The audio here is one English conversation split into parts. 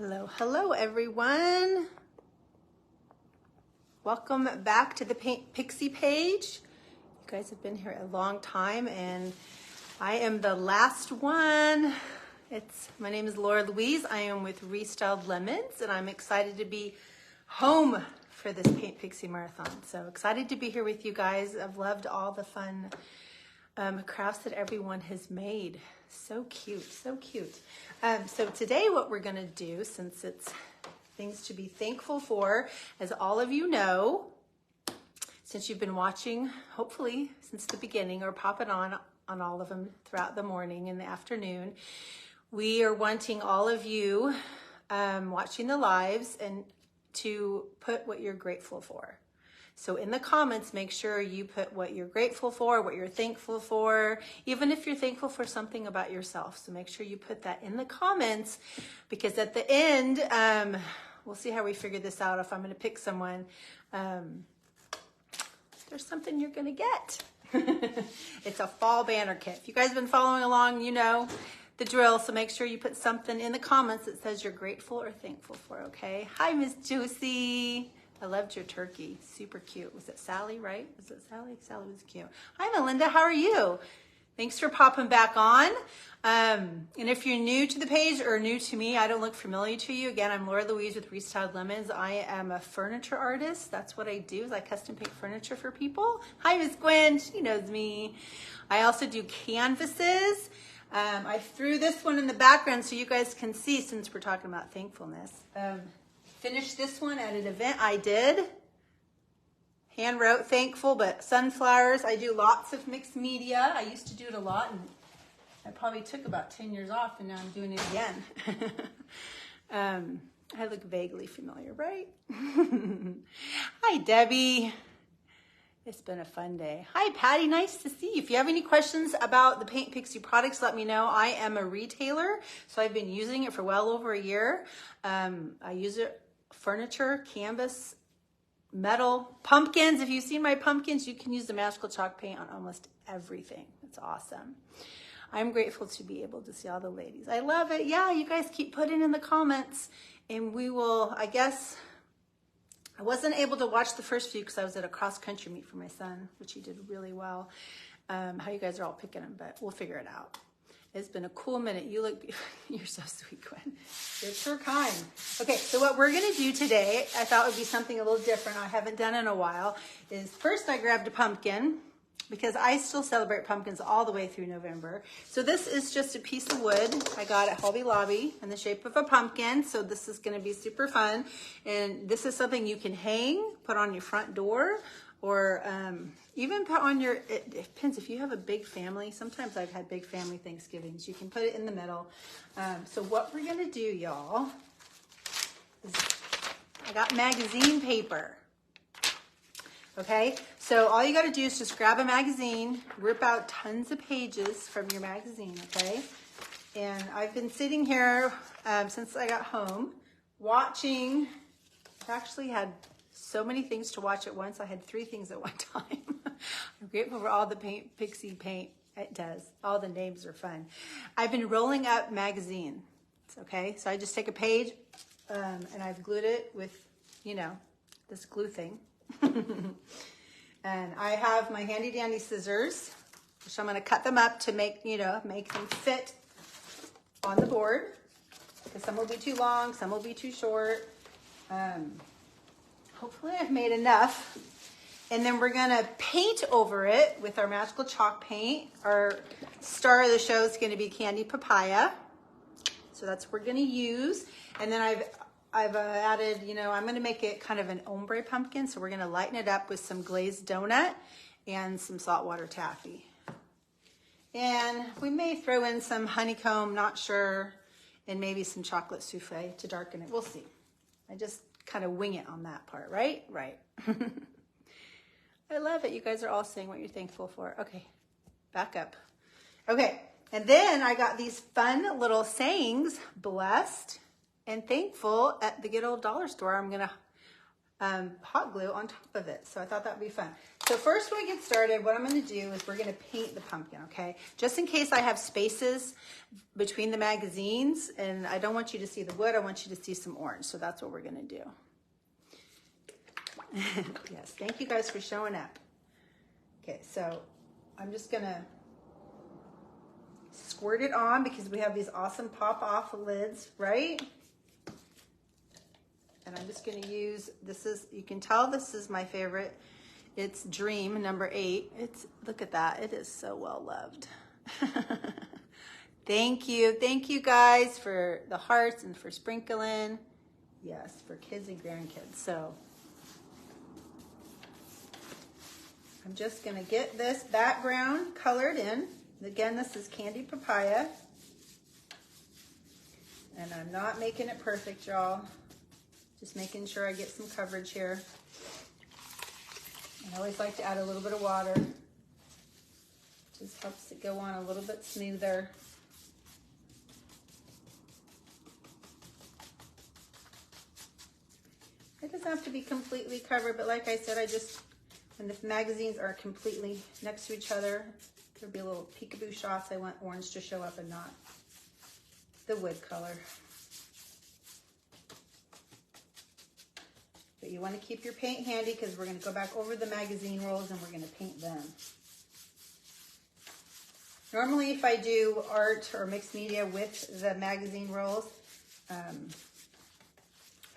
Hello, hello everyone. Welcome back to the Paint Pixie page. You guys have been here a long time and I am the last one. My name is Laura Louise. I am with Restyled Lemons and I'm excited to be home for this Paint Pixie Marathon. So excited to be here with you guys. I've loved all the fun crafts that everyone has made. So cute, so cute. So today what we're gonna do, since it's things to be thankful for, as all of you know, since you've been watching, hopefully since the beginning, or popping on all of them throughout the morning and the afternoon, we are wanting all of you watching the lives and to put what you're grateful for. So in the comments, make sure you put what you're grateful for, what you're thankful for, even if you're thankful for something about yourself. So make sure you put that in the comments, because at the end, we'll see how we figure this out. If I'm going to pick someone, there's something you're going to get. It's a fall banner kit. If you guys have been following along, you know the drill. So make sure you put something in the comments that says you're grateful or thankful for, okay? Hi, Miss Josie. I loved your turkey. Super cute. Was it Sally, right? Was it Sally? Sally was cute. Hi, Melinda. How are you? Thanks for popping back on. And if you're new to the page or new to me, I don't look familiar to you. Again, I'm Laura Louise with Restyled Lemons. I am a furniture artist. That's what I do, is I custom paint furniture for people. Hi, Miss Gwen. She knows me. I also do canvases. I threw this one in the background so you guys can see, since we're talking about thankfulness. Finished this one at an event I did. Hand wrote thankful, but sunflowers. I do lots of mixed media. I used to do it a lot, and I probably took about 10 years off, and now I'm doing it again. I look vaguely familiar, right? Hi, Debbie. It's been a fun day. Hi, Patty. Nice to see you. If you have any questions about the Paint Pixie products, let me know. I am a retailer, so I've been using it for well over a year. I use it furniture, canvas, metal, pumpkins. If you've seen my pumpkins, you can use the magical chalk paint on almost everything. It's awesome. I'm grateful to be able to see all the ladies. I love it. Yeah, you guys keep putting in the comments, and we will, I guess, I wasn't able to watch the first few because I was at a cross-country meet for my son, which he did really well. How you guys are all picking him, but we'll figure it out. It's been a cool minute. You're so sweet, Gwen. You're sure kind. Okay, so what we're gonna do today, I thought would be something a little different, I haven't done in a while, is first I grabbed a pumpkin, because I still celebrate pumpkins all the way through November. So this is just a piece of wood I got at Hobby Lobby in the shape of a pumpkin. So this is gonna be super fun. And this is something you can hang, put on your front door, or even put on your, it depends if you have a big family. Sometimes I've had big family Thanksgivings. You can put it in the middle. So what we're gonna do, y'all, is I got magazine paper. Okay, so all you gotta do is just grab a magazine, rip out tons of pages from your magazine, okay? And I've been sitting here since I got home watching. I've actually had so many things to watch at once. I had 3 things at one time. I'm grateful for all the Paint Pixie paint it does. All the names are fun. I've been rolling up magazines, okay? So I just take a page and I've glued it with, you know, this glue thing. And I have my handy dandy scissors, which I'm going to cut them up to make them fit on the board, because some will be too long, some will be too short. Hopefully I've made enough. And then we're going to paint over it with our magical chalk paint. Our star of the show is going to be Candy Papaya. So that's what we're going to use. And then I've added, I'm going to make it kind of an ombre pumpkin. So we're going to lighten it up with some glazed donut and some saltwater taffy. And we may throw in some honeycomb, not sure, and maybe some chocolate souffle to darken it. We'll see. I just kind of wing it on that part, right? Right. I love it. You guys are all saying what you're thankful for. Okay, back up. Okay, and then I got these fun little sayings, blessed and thankful, at the good old dollar store. I'm gonna hot glue on top of it. So I thought that would be fun. So first when we get started, what I'm going to do is we're going to paint the pumpkin, okay? Just in case I have spaces between the magazines and I don't want you to see the wood, I want you to see some orange. So that's what we're going to do. Yes, thank you guys for showing up. Okay, so I'm just going to squirt it on because we have these awesome pop-off lids, right? And I'm just going to use, this is, you can tell this is my favorite. It's Dream number 8. Look at that. It is so well loved. Thank you guys for the hearts and for sprinkling. Yes, for kids and grandkids. So I'm just going to get this background colored in. Again, this is Candy Papaya. And I'm not making it perfect, y'all. Just making sure I get some coverage here. I always like to add a little bit of water. Just helps it go on a little bit smoother. It doesn't have to be completely covered, but like I said, when the magazines are completely next to each other, there'll be a little peekaboo shots. I want orange to show up and not the wood color. But you want to keep your paint handy because we're going to go back over the magazine rolls and we're going to paint them. Normally if I do art or mixed media with the magazine rolls,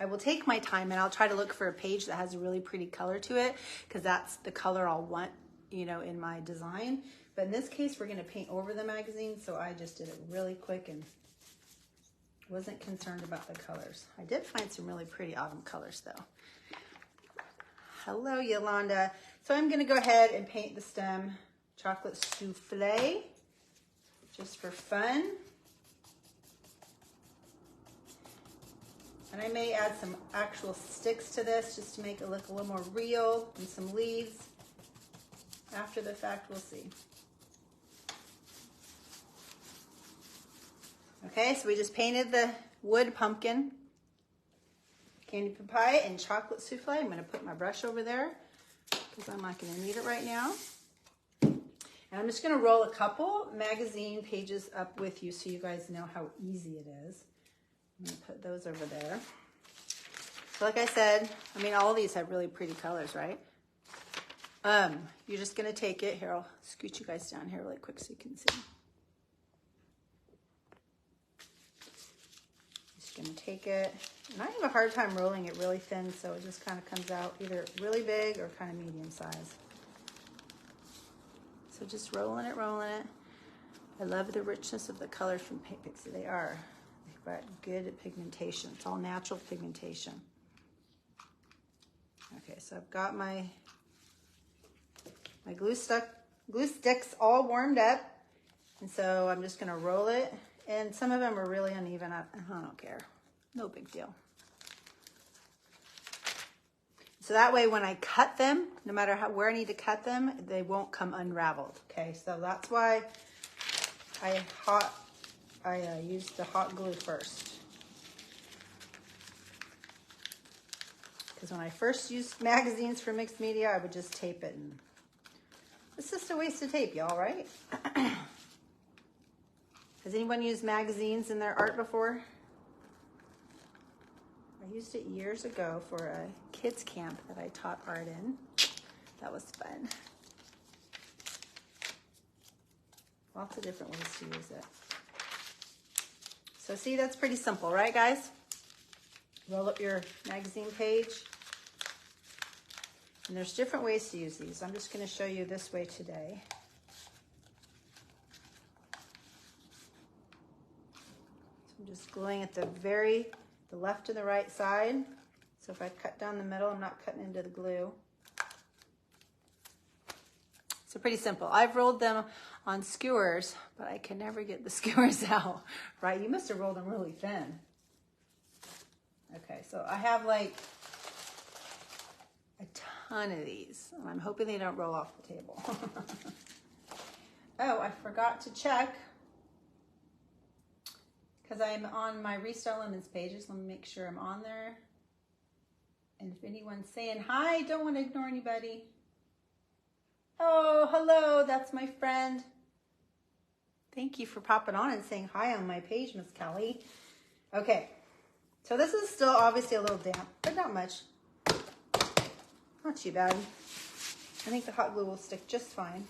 I will take my time and I'll try to look for a page that has a really pretty color to it because that's the color I'll want, you know, in my design. But in this case, we're going to paint over the magazine, so I just did it really quick and wasn't concerned about the colors. I did find some really pretty autumn colors though. Hello, Yolanda. So I'm going to go ahead and paint the stem chocolate souffle just for fun. And I may add some actual sticks to this just to make it look a little more real, and some leaves. After the fact, we'll see. Okay, so we just painted the wood pumpkin, candy papaya, and chocolate souffle. I'm going to put my brush over there because I'm not going to need it right now. And I'm just going to roll a couple magazine pages up with you so you guys know how easy it is. I'm going to put those over there. So like I said, I mean, all of these have really pretty colors, right? You're just going to take it. Here, I'll scoot you guys down here really quick so you can see. Just going to take it. And I have a hard time rolling it really thin, so it just kind of comes out either really big or kind of medium size. So just rolling it. I love the richness of the colors from Paint Pixie. They've got good pigmentation. It's all natural pigmentation. Okay, so I've got my glue sticks all warmed up. And so I'm just gonna roll it. And some of them are really uneven. I don't care. No big deal. So that way when I cut them, no matter where I need to cut them, they won't come unraveled. Okay, so that's why I used the hot glue first. Because when I first used magazines for mixed media, I would just tape it. And it's just a waste of tape, y'all, right? Has anyone used magazines in their art before? I used it years ago for a kids camp that I taught art in. That was fun. Lots of different ways to use it. So see, that's pretty simple, right, guys? Roll up your magazine page. And there's different ways to use these. I'm just going to show you this way today. So I'm just gluing at the left and the right side. So if I cut down the middle, I'm not cutting into the glue. So pretty simple. I've rolled them on skewers, but I can never get the skewers out, right? You must have rolled them really thin. Okay, so I have like a ton of these, and I'm hoping they don't roll off the table. Oh, I forgot to check, because I'm on my Restyled Lemons pages. Let me make sure I'm on there. And if anyone's saying hi, don't want to ignore anybody. Oh, hello, that's my friend. Thank you for popping on and saying hi on my page, Miss Kelly. Okay, so this is still obviously a little damp, but not much. Not too bad. I think the hot glue will stick just fine.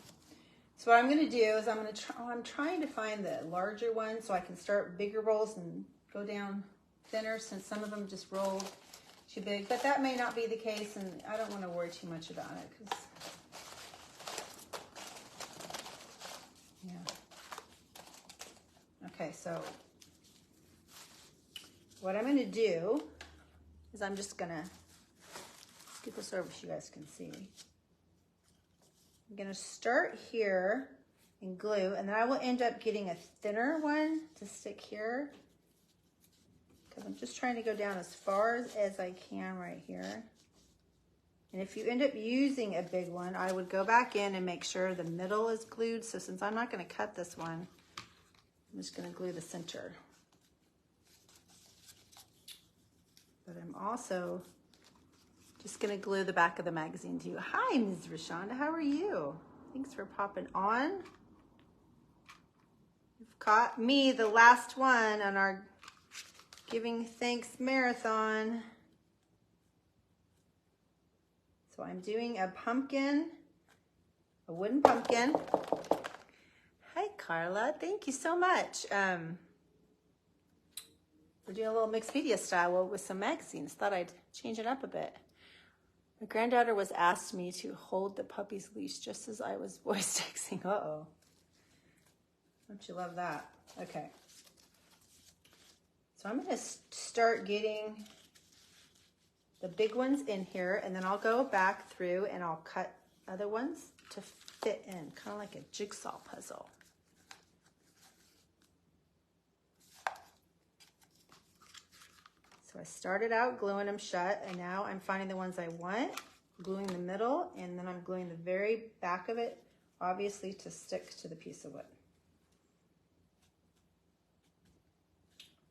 So what I'm going to do is I'm trying to find the larger one so I can start bigger rolls and go down thinner, since some of them just roll too big. But that may not be the case, and I don't want to worry too much about it because, yeah. Okay, so what I'm going to do is I'm just going to get this over so you guys can see. I'm going to start here and glue, and then I will end up getting a thinner one to stick here because I'm just trying to go down as far as I can right here. And if you end up using a big one, I would go back in and make sure the middle is glued. So since I'm not going to cut this one, I'm just going to glue the center. But I'm also just going to glue the back of the magazine too. Hi, Ms. Rashonda. How are you? Thanks for popping on. You've caught me the last one on our Giving Thanks Marathon. So I'm doing a pumpkin, a wooden pumpkin. Hi, Carla. Thank you so much. We're doing a little mixed media style with some magazines. Thought I'd change it up a bit. My granddaughter was asked me to hold the puppy's leash just as I was voice texting. Uh-oh. Don't you love that? Okay. So I'm going to start getting the big ones in here, and then I'll go back through and I'll cut other ones to fit in, kind of like a jigsaw puzzle. So I started out gluing them shut, and now I'm finding the ones I want, gluing the middle, and then I'm gluing the very back of it, obviously to stick to the piece of wood.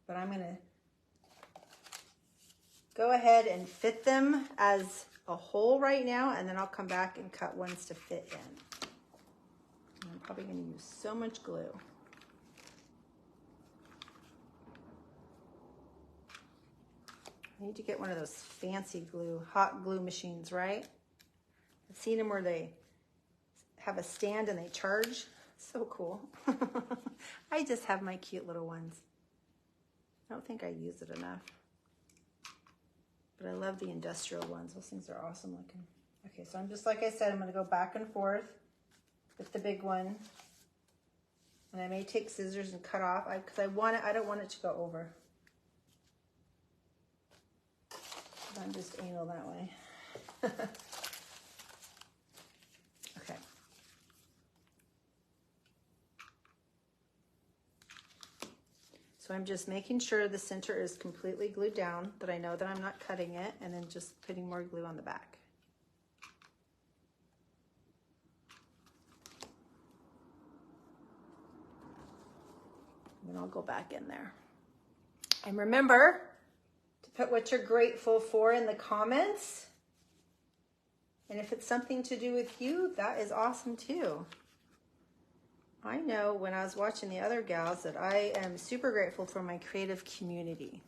But I'm going to go ahead and fit them as a whole right now, and then I'll come back and cut ones to fit in. And I'm probably going to use so much glue. I need to get one of those fancy glue, hot glue machines, right? I've seen them where they have a stand and they charge. So cool. I just have my cute little ones. I don't think I use it enough. But I love the industrial ones. Those things are awesome looking. Okay, so I'm just, like I said, I'm going to go back and forth with the big one. And I may take scissors and cut off because I don't want it to go over. I'm just anal that way. Okay. So I'm just making sure the center is completely glued down, that I know that I'm not cutting it, and then just putting more glue on the back. And then I'll go back in there. And remember, put what you're grateful for in the comments. And if it's something to do with you, that is awesome too. I know when I was watching the other gals that I am super grateful for my creative community.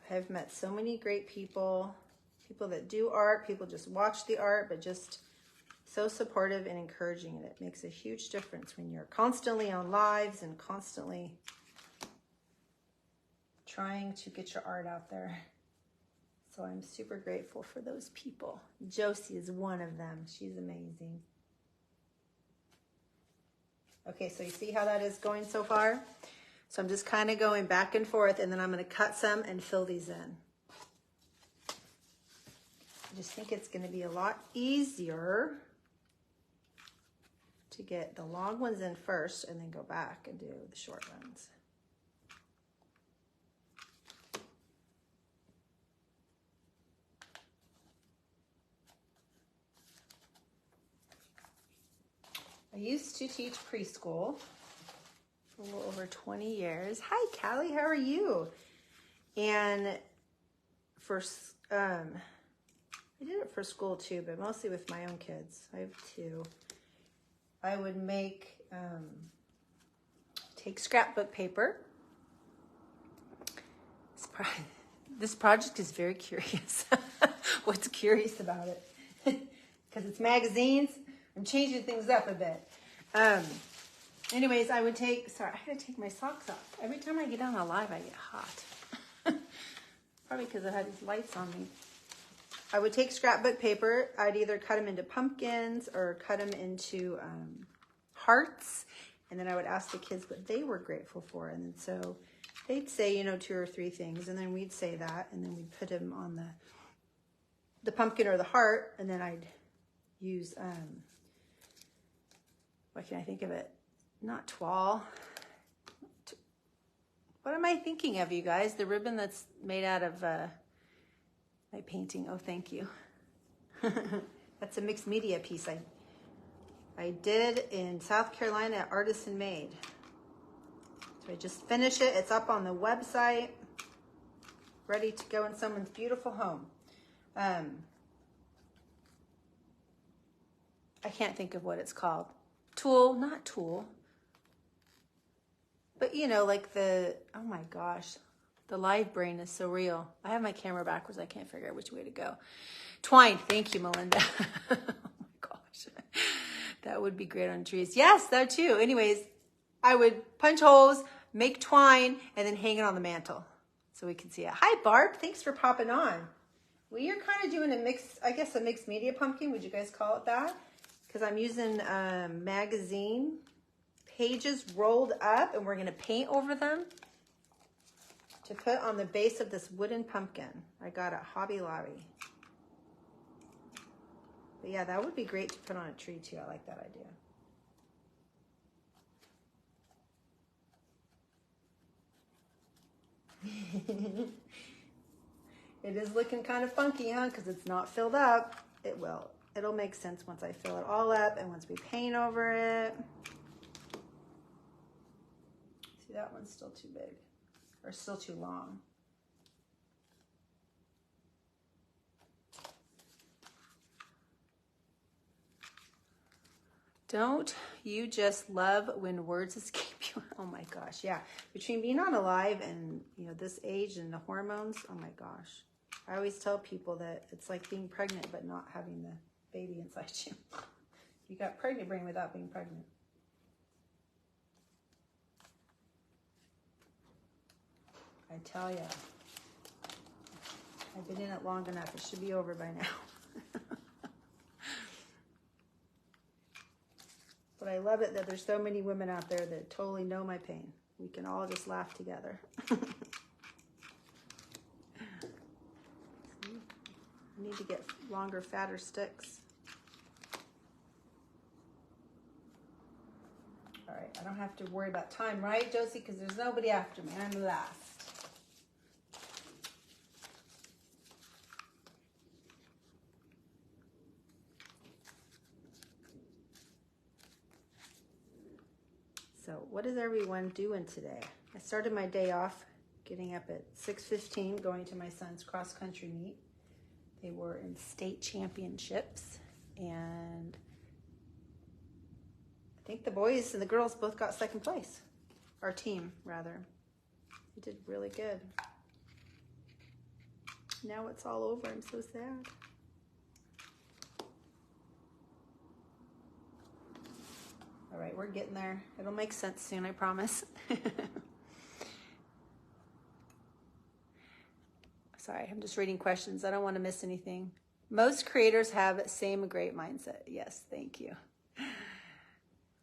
I've met so many great people, people that do art, people just watch the art, but just so supportive and encouraging. And it makes a huge difference when you're constantly on lives and constantly trying to get your art out there. So I'm super grateful for those people. Josie is one of them. She's amazing. Okay, so you see how that is going so far? So I'm just kind of going back and forth, and then I'm going to cut some and fill these in. I just think it's going to be a lot easier to get the long ones in first and then go back and do the short ones. I used to teach preschool for a little over 20 years. Hi, Callie, how are you? And I did it for school too, but mostly with my own kids. I have two. I would make, take scrapbook paper. This project is very curious. What's curious about it? Because it's magazines. I'm changing things up a bit. Anyways, I would take, sorry, I had to take my socks off. Every time I get on a live, I get hot. Probably because I had these lights on me. I would take scrapbook paper. I'd either cut them into pumpkins or cut them into hearts. And then I would ask the kids what they were grateful for. And then so they'd say, you know, 2 or 3 things. And then we'd say that. And then we'd put them on the pumpkin or the heart. And then I'd use, what can I think of it? Not toile. What am I thinking of, you guys? The ribbon that's made out of my painting. Oh, thank you. That's a mixed media piece I did in South Carolina at Artisan Made. So I just finished it. It's up on the website, ready to go in someone's beautiful home. I can't think of what it's called. Tulle, not tulle. But you know, like the, oh my gosh, the live brain is so real. I have my camera backwards. I can't figure out which way to go. Twine. Thank you, Melinda. Oh my gosh. That would be great on trees. Yes, that too. Anyways, I would punch holes, make twine, and then hang it on the mantle so we can see it. Hi, Barb. Thanks for popping on. Well, you're kind of doing a mix, I guess a mixed media pumpkin. Would you guys call it that? Because I'm using magazine pages rolled up, and we're going to paint over them to put on the base of this wooden pumpkin I got at Hobby Lobby. But yeah, that would be great to put on a tree too. I like that idea. It is looking kind of funky, huh? Because it's not filled up. It will. It'll make sense once I fill it all up and once we paint over it. See, that one's still too big or still too long. Don't you just love when words escape you? Oh my gosh, yeah. Between being on a live and, you know, this age and the hormones, oh my gosh. I always tell people that it's like being pregnant but not having the baby inside you. You got pregnant brain without being pregnant. I tell ya. I've been in it long enough. It should be over by now. But I love it that there's so many women out there that totally know my pain. We can all just laugh together. I need to get longer, fatter sticks. All right, I don't have to worry about time, right, Josie? Because there's nobody after me. I'm last. So what is everyone doing today? I started my day off getting up at 6:15, going to my son's cross-country meet. They were in state championships, and I think the boys and the girls both got second place. Our team, rather. They did really good. Now it's all over. I'm so sad. All right, we're getting there. It'll make sense soon, I promise. Sorry, I'm just reading questions. I don't want to miss anything. Most creators have same great mindset. Yes, thank you.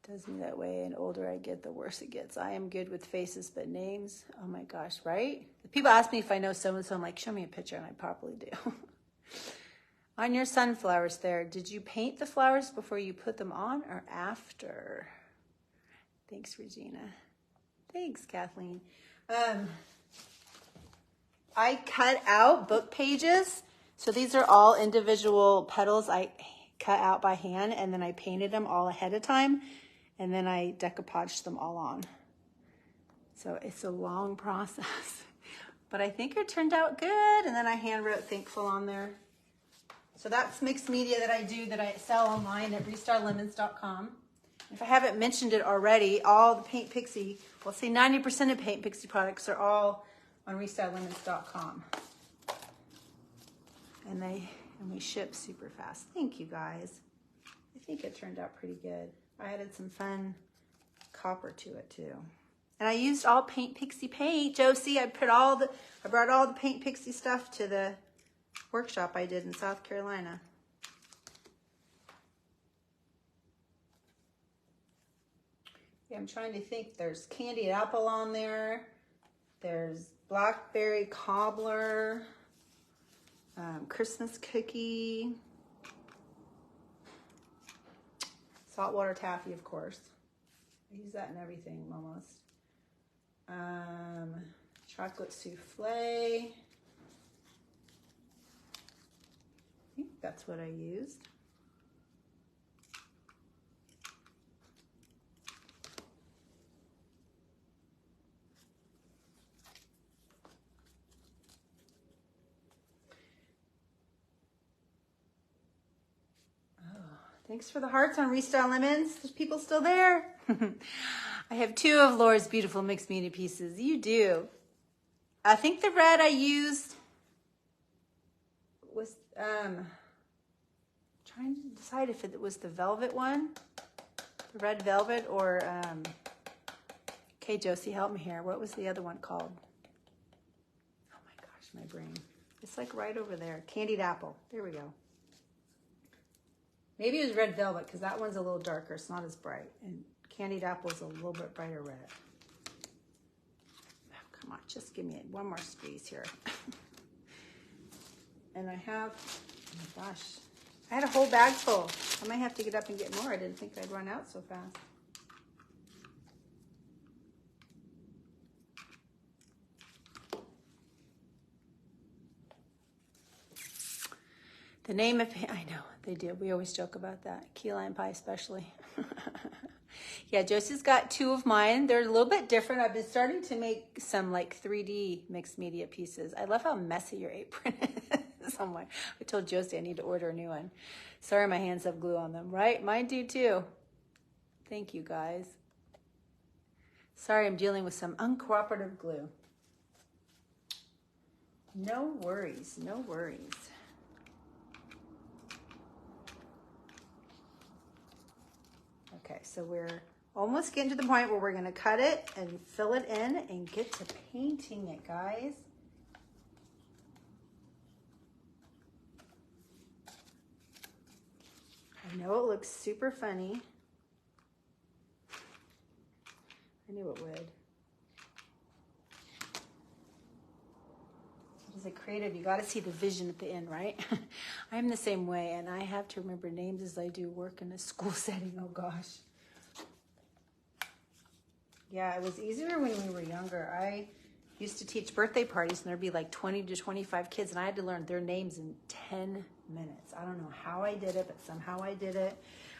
Does me that way, and older I get, the worse it gets. I am good with faces, but names, oh my gosh, right? People ask me if I know so-and-so. I'm like, show me a picture, and I probably do. On your sunflowers there, did you paint the flowers before you put them on or after? Thanks, Regina. Thanks, Kathleen. I cut out book pages. So these are all individual petals I cut out by hand, and then I painted them all ahead of time, and then I decoupaged them all on. So it's a long process. but I think it turned out good. And then I hand wrote thankful on there. So that's mixed media that I do, that I sell online at restyledlemons.com. If I haven't mentioned it already, all the Paint Pixie, well, say 90% of Paint Pixie products are all on restyledlemons.com. And we ship super fast. Thank you guys. I think it turned out pretty good. I added some fun copper to it too. And I used all Paint Pixie paint. Josie, I brought all the Paint Pixie stuff to the workshop I did in South Carolina. Yeah, I'm trying to think. There's candied apple on there. There's blackberry cobbler, Christmas cookie, saltwater taffy, of course. I use that in everything almost. Chocolate souffle. I think that's what I used. Thanks for the hearts on Restyled Lemons. There's people still there. I have 2 of Laura's beautiful mixed media pieces. You do. I think the red I used was, trying to decide if it was the velvet one, the red velvet, or, okay, Josie, help me here. What was the other one called? Oh my gosh, my brain. It's like right over there. Candied apple. There we go. Maybe it was red velvet, because that one's a little darker. It's not as bright. And candied apple is a little bit brighter red. Oh, come on, just give me one more squeeze here. And I have, oh my gosh, I had a whole bag full. I might have to get up and get more. I didn't think I'd run out so fast. The name of, I know, they do. We always joke about that. Key lime pie especially. Yeah, Josie's got 2 of mine. They're a little bit different. I've been starting to make some like 3D mixed media pieces. I love how messy your apron is. I told Josie I need to order a new one. Sorry, my hands have glue on them, right? Mine do too. Thank you, guys. Sorry, I'm dealing with some uncooperative glue. No worries, no worries. Okay, so we're almost getting to the point where we're going to cut it and fill it in and get to painting it, guys. I know it looks super funny. I knew it would. As a creative, you got to see the vision at the end, right? I'm the same way, and I have to remember names as I do work in a school setting. Oh gosh. Yeah, it was easier when we were younger. I used to teach birthday parties, and there'd be like 20 to 25 kids, and I had to learn their names in 10 minutes. I don't know how I did it, but somehow I did it.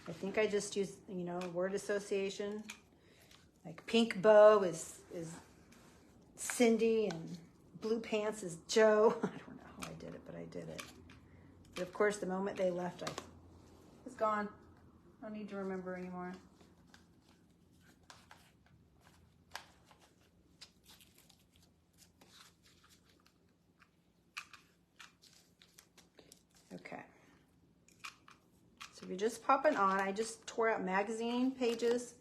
I think I just used, you know, word association. Like pink bow is Cindy, and blue pants is Joe. I don't know how I did it, but I did it. But of course, the moment they left, I was gone. I don't need to remember anymore. Okay. So you're just popping on. I just tore out magazine pages,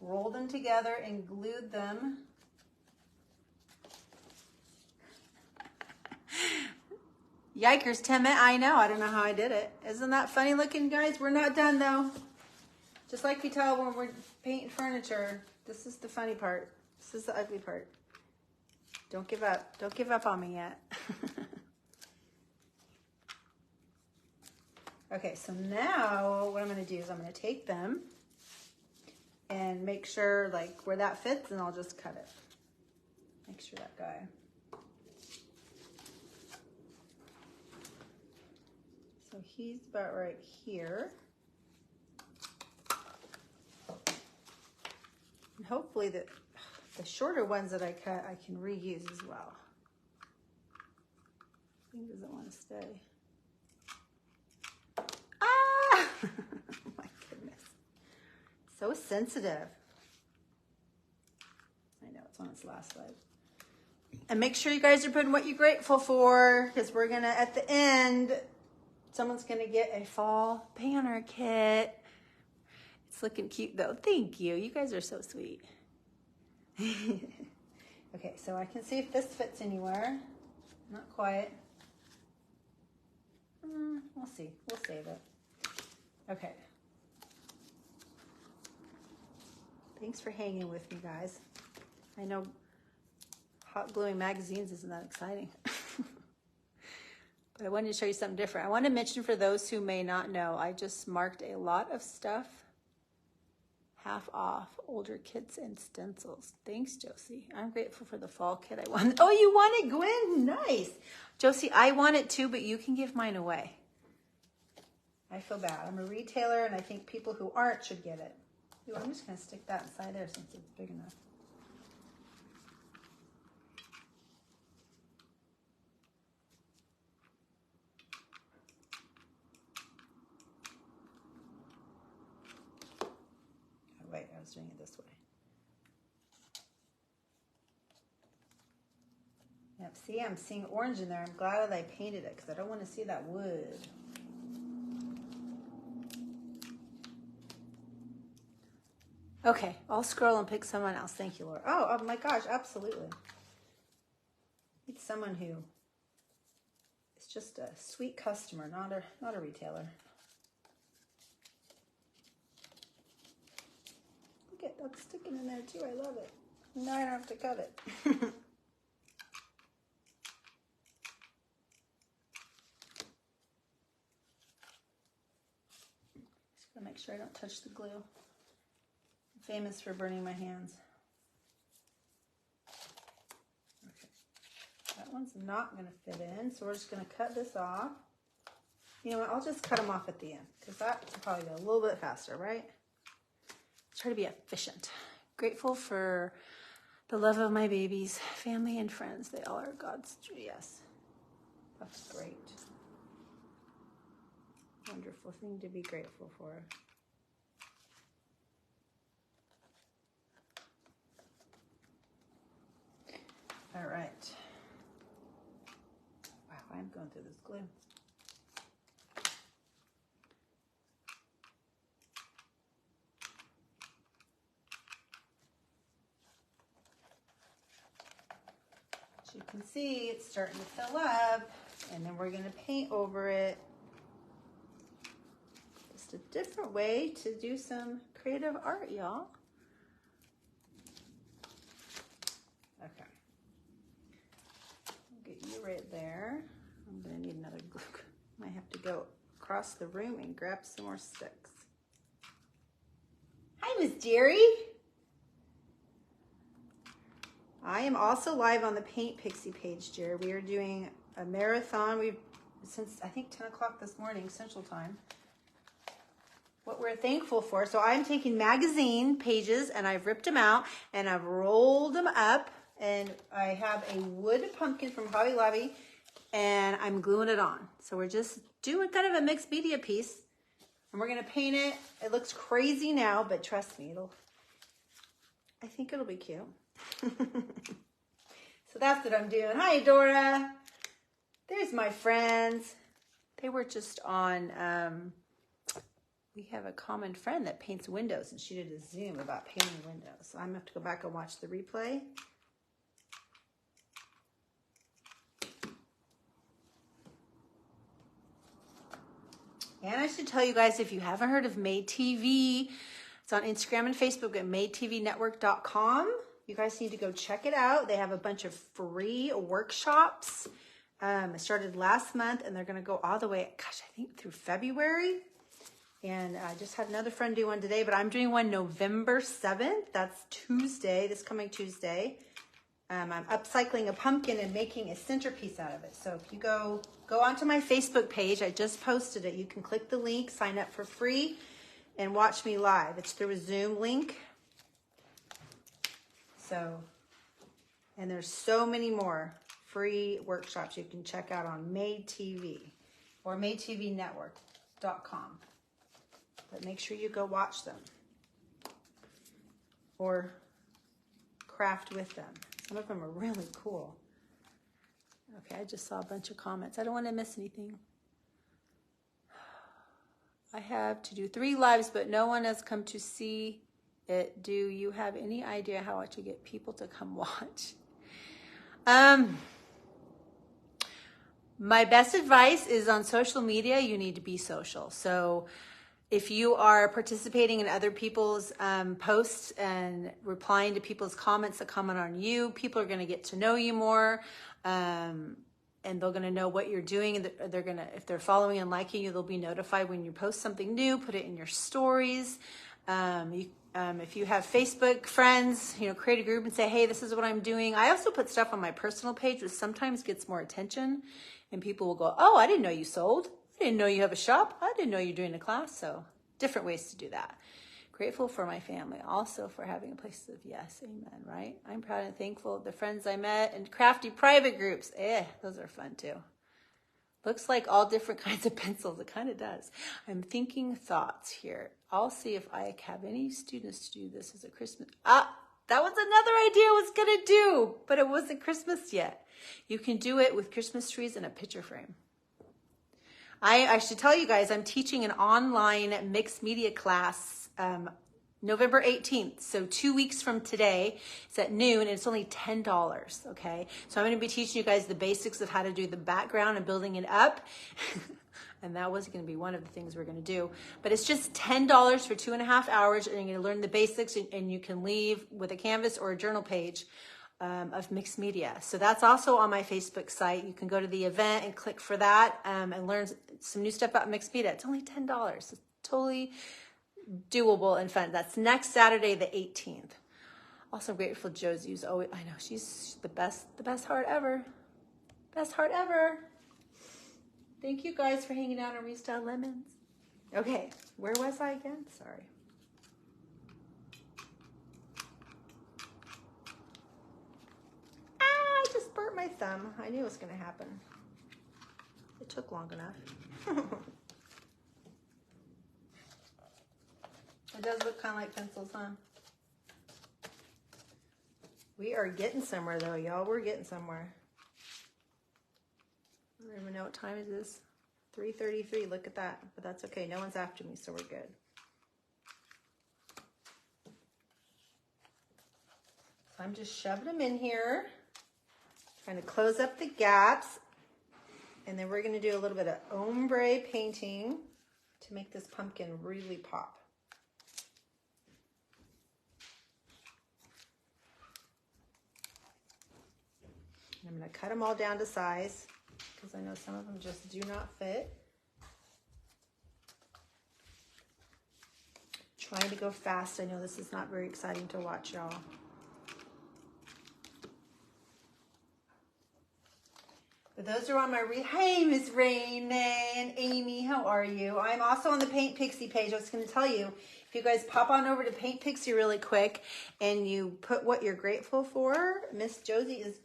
rolled them together, and glued them. Yikers, 10 minutes. I know. I don't know how I did it. Isn't that funny looking, guys? We're not done, though. Just like you tell when we're painting furniture, this is the funny part. This is the ugly part. Don't give up. Don't give up on me yet. Okay, so now what I'm going to do is I'm going to take them and make sure like where that fits, and I'll just cut it. Make sure that guy. So he's about right here. And hopefully the shorter ones that I cut, I can reuse as well. thing doesn't want to stay. Ah! Oh my goodness. So sensitive. I know, it's on its last leg. And make sure you guys are putting what you're grateful for, because we're going to, at the end, someone's going to get a fall banner kit. It's looking cute, though. Thank you. You guys are so sweet. Okay, so I can see if this fits anywhere. Not quite. We'll see. We'll save it. Okay. Thanks for hanging with me, guys. I know hot gluing magazines isn't that exciting. But I wanted to show you something different. I want to mention, for those who may not know, I just marked a lot of stuff half off, older kits and stencils. Thanks, Josie. I'm grateful for the fall kit I won. Oh, you won it, Gwen? Nice. Josie, I want it too, but you can give mine away. I feel bad. I'm a retailer, and I think people who aren't should get it. Ooh, I'm just going to stick that inside there since it's big enough. Wait, I was doing it this way. Yep, see, I'm seeing orange in there. I'm glad that I painted it, because I don't want to see that wood. Okay, I'll scroll and pick someone else. Thank you, Laura. Oh my gosh, absolutely. It's someone who is just a sweet customer, not a retailer. That's sticking in there too. I love it. Now I don't have to cut it. Just gotta make sure I don't touch the glue. I'm famous for burning my hands. Okay. That one's not gonna fit in, so we're just gonna cut this off. You know what? I'll just cut them off at the end, because that's probably go a little bit faster, right? Try to be efficient. Grateful for the love of my babies, family, and friends. They all are God's true. Yes, that's great. Wonderful thing to be grateful for. All right. Wow, I'm going through this glue. You can see it's starting to fill up, and then we're going to paint over it. Just a different way to do some creative art, y'all. Okay. I'll get you right there. I'm going to need another glue. Might have to go across the room and grab some more sticks. Hi, Miss Jerry. I am also live on the Paint Pixie page, Jerry. We are doing a marathon. Since I think 10 o'clock this morning, Central Time. What we're thankful for. So I'm taking magazine pages, and I've ripped them out, and I've rolled them up, and I have a wood pumpkin from Hobby Lobby, and I'm gluing it on. So we're just doing kind of a mixed media piece, and we're gonna paint it. It looks crazy now, but trust me, I think it'll be cute. So that's what I'm doing. Hi, Dora. There's my friends. They were just on, we have a common friend that paints windows, and she did a Zoom about painting windows. So I'm going to have to go back and watch the replay. And I should tell you guys, if you haven't heard of Made TV, it's on Instagram and Facebook at madetvnetwork.com. You guys need to go check it out. They have a bunch of free workshops. It started last month, and they're going to go all the way, gosh, I think through February. And I just had another friend do one today, but I'm doing one November 7th. That's Tuesday, this coming Tuesday. I'm upcycling a pumpkin and making a centerpiece out of it. So if you go onto my Facebook page, I just posted it. You can click the link, sign up for free, and watch me live. It's through a Zoom link. So, and there's so many more free workshops you can check out on Made TV or madetvnetwork.com. But make sure you go watch them or craft with them. Some of them are really cool. Okay, I just saw a bunch of comments. I don't want to miss anything. I have to do 3 lives, but no one has come to see it. Do you have any idea how to get people to come watch? My best advice is on social media, you need to be social. So if you are participating in other people's posts and replying to people's comments that comment on you, people are going to get to know you more. And they're going to know what you're doing, and they're going to, if they're following and liking you, they'll be notified when you post something new. Put it in your stories. If you have Facebook friends, create a group and say, hey, this is what I'm doing. I also put stuff on my personal page, which sometimes gets more attention, and people will go, oh, I didn't know you sold. I didn't know you have a shop. I didn't know you're doing a class. So different ways to do that. Grateful for my family, also for having a place to live. Yes, amen, right? I'm proud and thankful of the friends I met and crafty private groups. Those are fun too. Looks like all different kinds of pencils. It kind of does. I'm thinking thoughts here. I'll see if I have any students to do this as a Christmas. That was another idea I was going to do, but it wasn't Christmas yet. You can do it with Christmas trees and a picture frame. I should tell you guys, I'm teaching an online mixed media class November 18th. So 2 weeks from today, it's at noon, and it's only $10, okay? So I'm going to be teaching you guys the basics of how to do the background and building it up. And that was going to be one of the things we're going to do. But it's just $10 for 2.5 hours, and you're going to learn the basics, and you can leave with a canvas or a journal page of mixed media. So that's also on my Facebook site. You can go to the event and click for that and learn some new stuff about mixed media. It's only $10. It's totally doable and fun. That's next Saturday, the 18th. Also grateful Josie's always, I know, she's the best heart ever. Best heart ever. Thank you guys for hanging out on Restyled Lemons. Okay, where was I again? Sorry. I just burnt my thumb. I knew it was going to happen. It took long enough. It does look kind of like pencils, huh? We are getting somewhere, though, y'all. We're getting somewhere. I don't even know what time it is. 3:33. Look at that. But that's okay. No one's after me, so we're good. So I'm just shoving them in here. Trying to close up the gaps. And then we're going to do a little bit of ombre painting to make this pumpkin really pop. I'm going to cut them all down to size because I know some of them just do not fit. Trying to go fast. I know this is not very exciting to watch, y'all. But those are on my Hey, Miss Rain and Amy, how are you? I'm also on the Paint Pixie page. I was going to tell you, if you guys pop on over to Paint Pixie really quick and you put what you're grateful for, Miss Josie is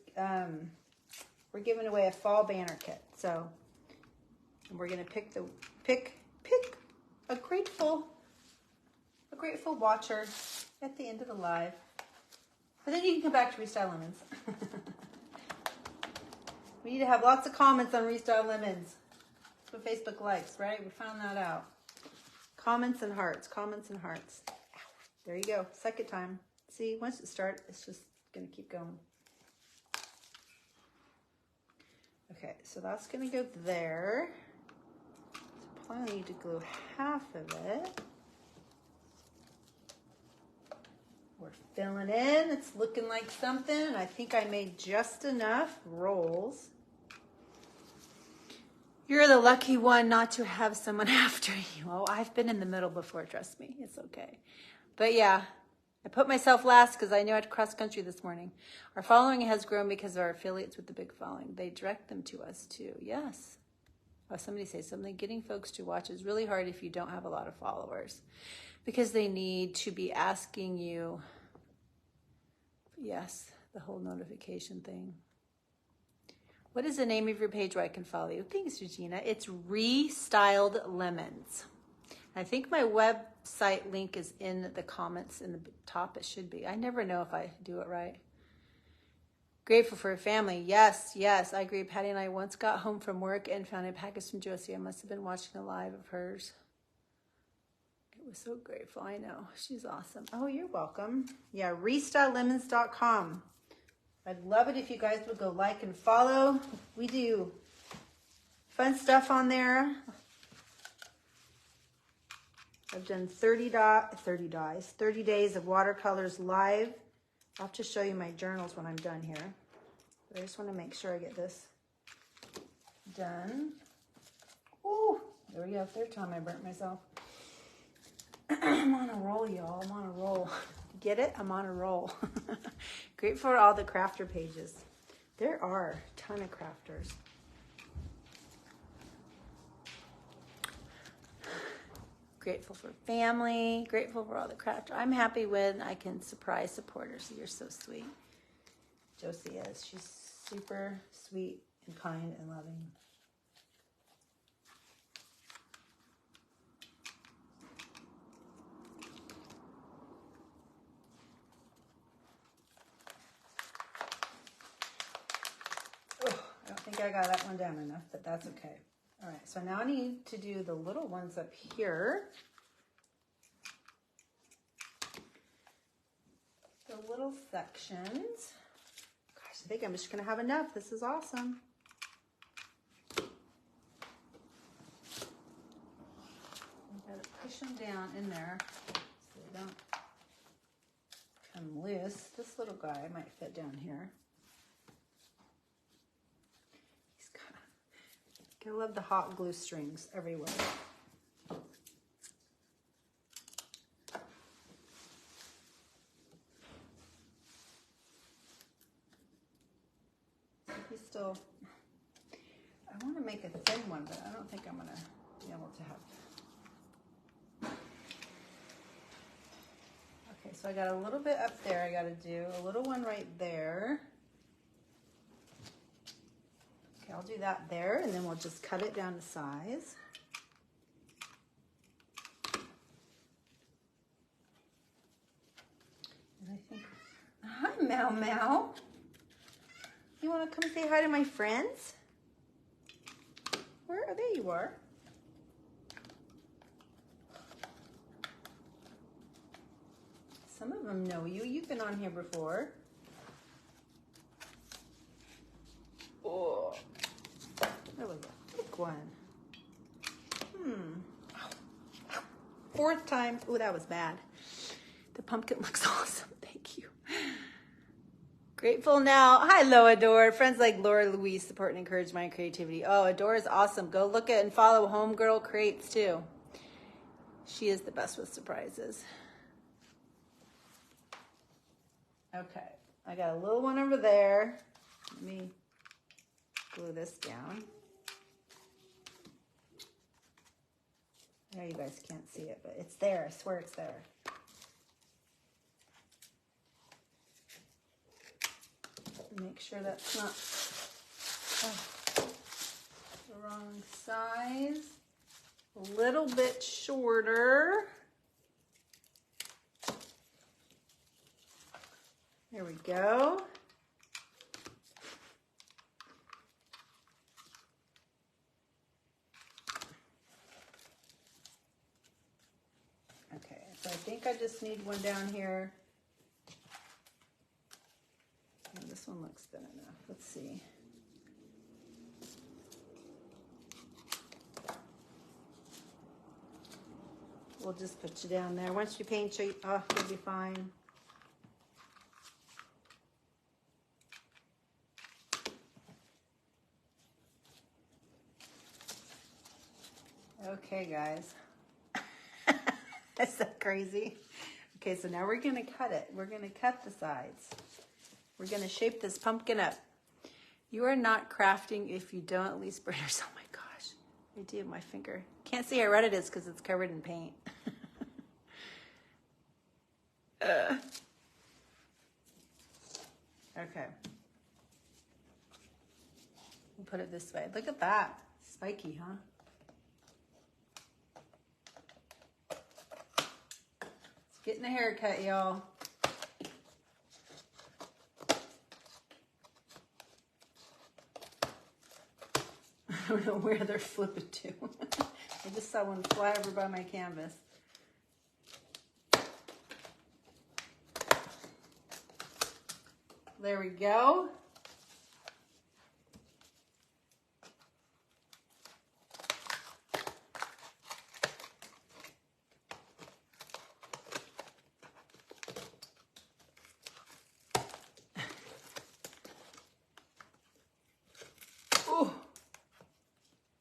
we're giving away a fall banner kit. So we're gonna pick a grateful watcher at the end of the live. But then you can come back to Restyled Lemons. We need to have lots of comments on Restyled Lemons. That's what Facebook likes, right? We found that out. Comments and hearts, comments and hearts. There you go, second time. See, once it starts, it's just gonna keep going. Okay, so that's gonna go there. So probably need to glue half of it. We're filling in. It's looking like something. I think I made just enough rolls. You're the lucky one not to have someone after you. Oh, I've been in the middle before, trust me. It's okay. But yeah, I put myself last because I knew I had to cross country this morning. Our following has grown because of our affiliates with the big following. They direct them to us too. Yes. Oh, somebody say something. Getting folks to watch is really hard if you don't have a lot of followers because they need to be asking you. Yes, the whole notification thing. What is the name of your page where I can follow you? Thanks, Regina. It's Restyled Lemons. I think my website link is in the comments in the top. It should be. I never know if I do it right. Grateful for a family. Yes, yes, I agree. Patty and I once got home from work and found a package from Josie. I must have been watching a live of hers. It was so grateful. I know. She's awesome. Oh, you're welcome. Yeah, restyledlemons.com. I'd love it if you guys would go like and follow. We do fun stuff on there. I've done 30 days of watercolors live. I'll have to show you my journals when I'm done here. But I just want to make sure I get this done. Ooh, there we go. Third time I burnt myself. I'm on a roll, y'all. I'm on a roll. Get it? I'm on a roll. Grateful for all the crafter pages. There are a ton of crafters. Grateful for family. Grateful for all the crafters. I'm happy when I can surprise supporters. You're so sweet. Josie is. She's super sweet and kind and loving. I don't think I got that one down enough, but that's okay. All right, so now I need to do the little ones up here. The little sections. Gosh, I think I'm just gonna have enough. This is awesome. I gotta push them down in there so they don't come loose. This little guy might fit down here. I love the hot glue strings everywhere. He's still, I want to make a thin one, but I don't think I'm going to be able to have. Okay, so I got a little bit up there I got to do, a little one right there. Okay, I'll do that there, and then we'll just cut it down to size. And I think, hi, Meow Meow. You want to come say hi to my friends? Where are they? You are. Some of them know you. You've been on here before. Oh. There was a big one. Fourth time. Oh, that was bad. The pumpkin looks awesome. Thank you. Grateful now. Hi, Adore. Friends like Laura Louise support and encourage my creativity. Oh, Adore is awesome. Go look at and follow Homegirl Creates too. She is the best with surprises. Okay. I got a little one over there. Let me glue this down. I know you guys can't see it, but it's there. I swear it's there. Make sure that's not the wrong size. A little bit shorter. There we go. So I think I just need one down here. And this one looks thin enough. Let's see. We'll just put you down there. Once you paint you, oh, you'll be fine. Okay, guys. That's so crazy. Okay, so now we're going to cut it. We're going to cut the sides. We're going to shape this pumpkin up. You are not crafting if you don't at least burn yourself. Oh my gosh, I do, my finger. Can't see how red it is because it's covered in paint. Okay. put it this way. Look at that. Spiky, huh? It's getting a haircut, y'all. I don't know where they're flipping to. I just saw one fly over by my canvas. There we go.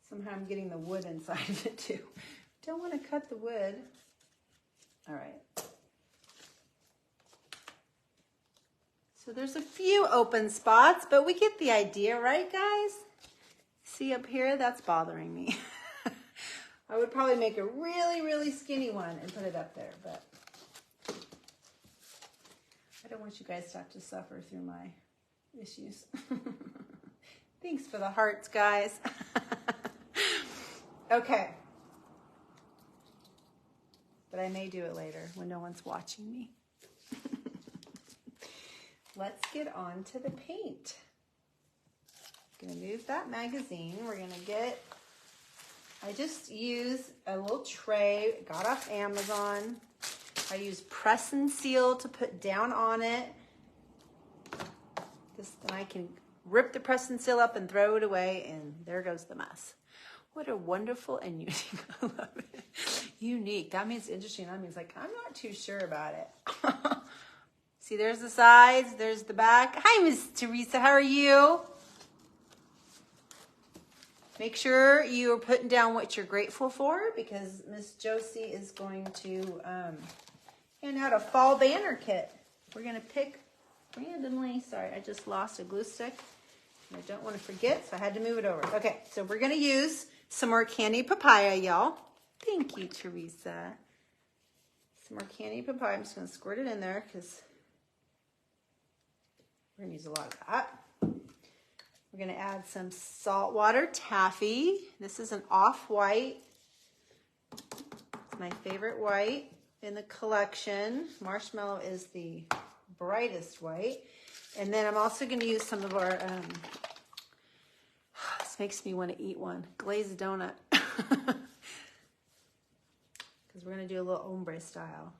Somehow I'm getting the wood inside of it too. Don't want to cut the wood. All right. So there's a few open spots, but we get the idea, right, guys? See up here? That's bothering me. I would probably make a really, really skinny one and put it up there, but I don't want you guys to have to suffer through my issues. Thanks for the hearts, guys. Okay. But I may do it later when no one's watching me. Let's get on to the paint. I'm gonna move that magazine. We're gonna get, I just use a little tray, got off Amazon. I use press and seal to put down on it. Then I can rip the press and seal up and throw it away, and there goes the mess. What a wonderful and unique, I love it. Unique, that means interesting. That means like, I'm not too sure about it. See, there's the sides, there's the back. Hi, Miss Teresa, how are you? Make sure you're putting down what you're grateful for, because Miss Josie is going to hand out a fall banner kit. We're gonna pick randomly, sorry, I just lost a glue stick. And I don't want to forget, so I had to move it over. Okay, so we're gonna use some more candied papaya, y'all. Thank you, Teresa. Some more candied papaya. I'm just gonna squirt it in there because we're gonna use a lot of that. We're gonna add some saltwater taffy. This is an off-white. It's my favorite white in the collection. Marshmallow is the brightest white. And then I'm also gonna use some of our, this makes me wanna eat one, glazed donut. Because we're gonna do a little ombre style.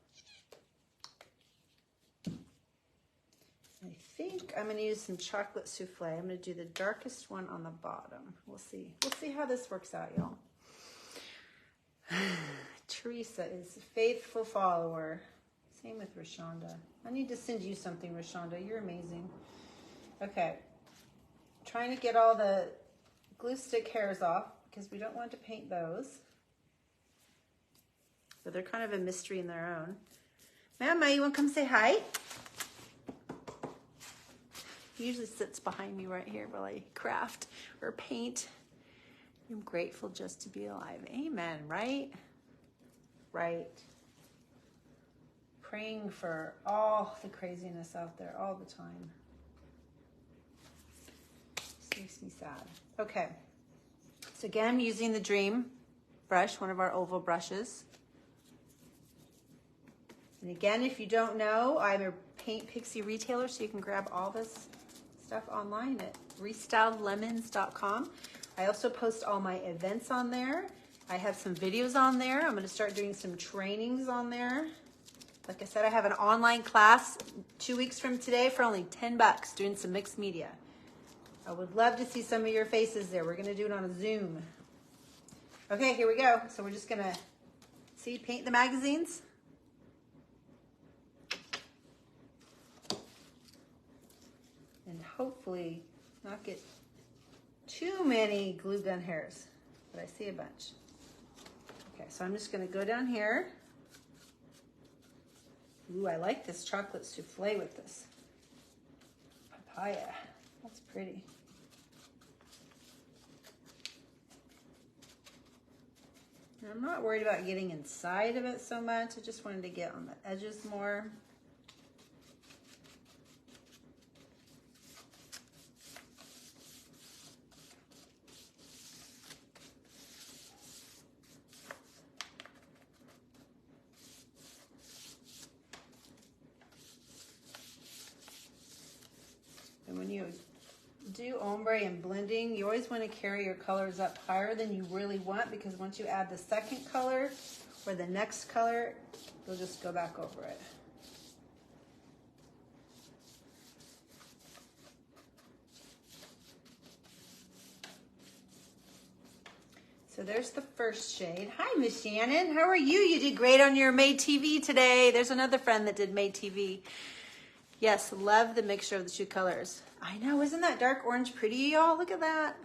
I think I'm gonna use some chocolate souffle. I'm gonna do the darkest one on the bottom. We'll see. We'll see how this works out, y'all. Teresa is a faithful follower. Same with Rashonda. I need to send you something, Rashonda. You're amazing. Okay. Trying to get all the glue stick hairs off because we don't want to paint those. But they're kind of a mystery in their own. Mama, you want to come say hi? He usually sits behind me right here while I craft or paint. I'm grateful just to be alive. Amen, right? Right. Praying for all the craziness out there all the time. This makes me sad. Okay. So again, I'm using the Dream brush, one of our oval brushes. And again, if you don't know, I'm a Paint Pixie retailer, so you can grab all this stuff online at restyledlemons.com. I also post all my events on there. I have some videos on there. I'm going to start doing some trainings on there. Like I said, I have an online class 2 weeks from today for only $10 doing some mixed media. I would love to see some of your faces there. We're going to do it on a Zoom. Okay, here we go. So we're just going to, see, paint the magazines. And hopefully not get too many glue gun hairs, but I see a bunch. Okay, so I'm just going to go down here. Ooh, I like this chocolate souffle with this papaya. That's pretty. And I'm not worried about getting inside of it so much. I just wanted to get on the edges more. ombre and blending, you always want to carry your colors up higher than you really want, because once you add the second color or the next color, you'll just go back over it. So there's the first shade. Hi, Miss Shannon. How are you? You did great on your Made TV today. There's another friend that did Made TV. Yes, love the mixture of the two colors. I know, isn't that dark orange pretty, y'all? Look at that.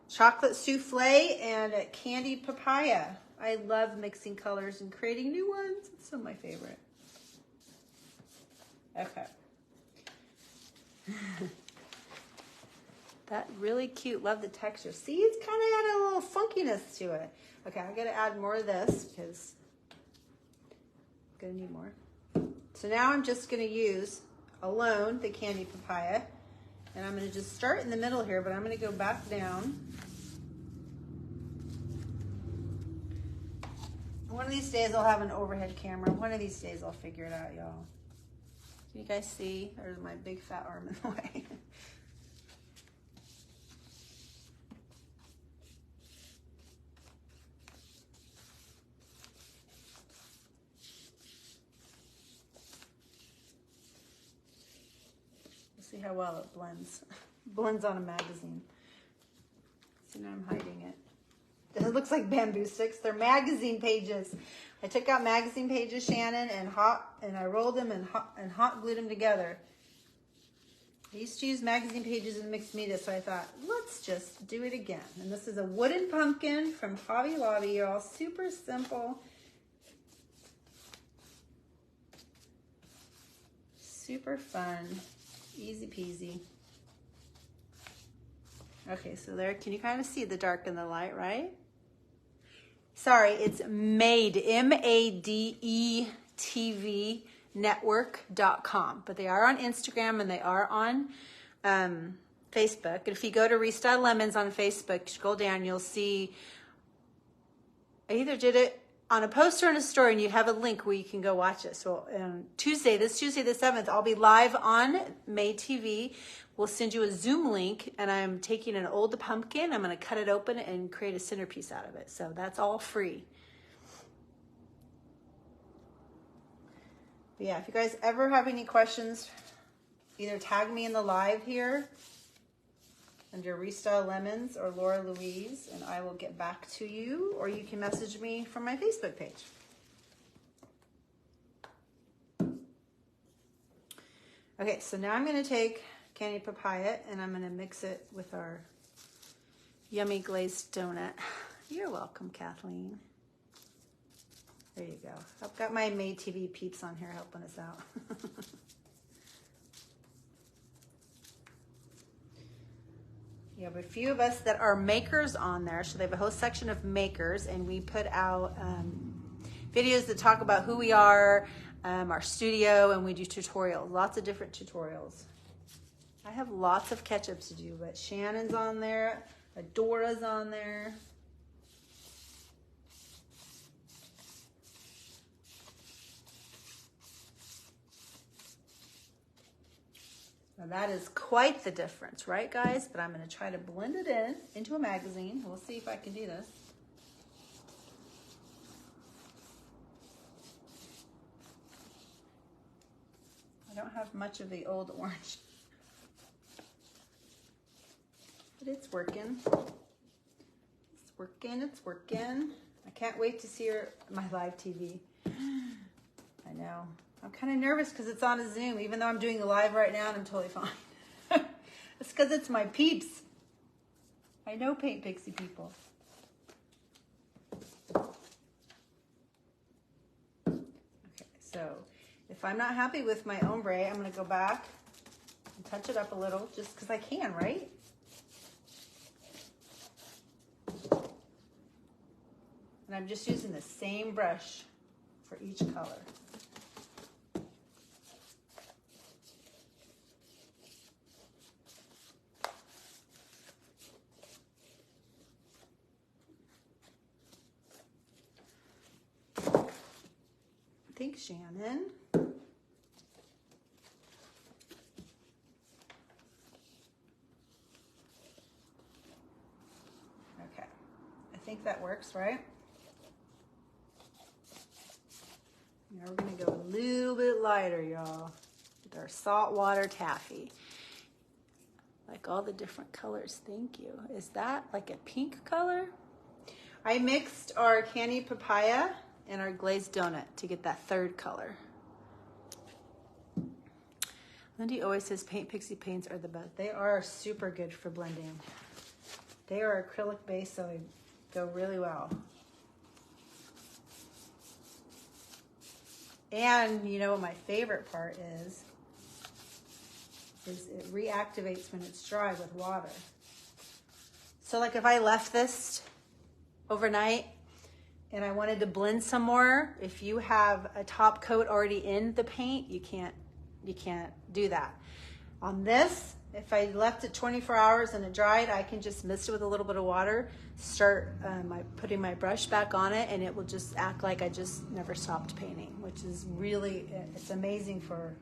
Chocolate souffle and candied papaya. I love mixing colors and creating new ones. It's some of my favorite. Okay. That really cute. Love the texture. See, it's kind of got a little funkiness to it. Okay, I gotta add more of this because I'm gonna need more. So now I'm just gonna use alone the candied papaya, and I'm gonna just start in the middle here, but I'm gonna go back down. One of these days I'll have an overhead camera. One of these days I'll figure it out, y'all. Can you guys see? There's my big fat arm in the way. See how well it blends. Blends on a magazine. See, now I'm hiding it. It looks like bamboo sticks. They're magazine pages. I took out magazine pages, Shannon, and I rolled them and hot glued them together. I used to use magazine pages in mixed media, so I thought, let's just do it again. And this is a wooden pumpkin from Hobby Lobby. You're all super simple. Super fun. Easy peasy. Okay, so there, can you kind of see the dark and the light, right? Sorry, it's Made, M-A-D-E TV network.com. But they are on Instagram and they are on Facebook. And if you go to Restyled Lemons on Facebook, scroll down, you'll see, I either did it on a poster in a story, and you have a link where you can go watch it. So this Tuesday the 7th, I'll be live on Made TV. We'll send you a Zoom link, and I'm taking an old pumpkin. I'm going to cut it open and create a centerpiece out of it. So that's all free. But yeah, if you guys ever have any questions, either tag me in the live here under Restyled Lemons or Laura Louise, and I will get back to you, or you can message me from my Facebook page. Okay, so now I'm going to take candied papaya and I'm going to mix it with our yummy glazed donut. You're welcome, Kathleen. There you go. I've got my Made TV peeps on here helping us out. You have a few of us that are makers on there, so they have a whole section of makers, and we put out videos that talk about who we are, our studio, and we do tutorials, lots of different tutorials. I have lots of catch-ups to do, but Shannon's on there, Adora's on there. Now that is quite the difference, right guys? But I'm going to try to blend it into a magazine. We'll see if I can do this. I don't have much of the old orange, but it's working. It's working, it's working. I can't wait to see my live TV. I know. I'm kind of nervous because it's on a Zoom, even though I'm doing a live right now and I'm totally fine. It's because it's my peeps. I know Paint Pixie people. Okay, so if I'm not happy with my ombre, I'm going to go back and touch it up a little just because I can, right? And I'm just using the same brush for each color. Thanks, Shannon. think that works, right? Now we're gonna go a little bit lighter, y'all, with our saltwater taffy. Like all the different colors, thank you. Is that like a pink color? I mixed our candy papaya and our glazed donut to get that third color. Lindy always says Paint Pixie paints are the best. They are super good for blending. They are acrylic based, so they go really well. And you know what my favorite part is it reactivates when it's dry with water. So like if I left this overnight and I wanted to blend some more, if you have a top coat already in the paint, you can't do that. On this, if I left it 24 hours and it dried, I can just mist it with a little bit of water, start putting my brush back on it, and it will just act like I just never stopped painting, which is really, it's amazing for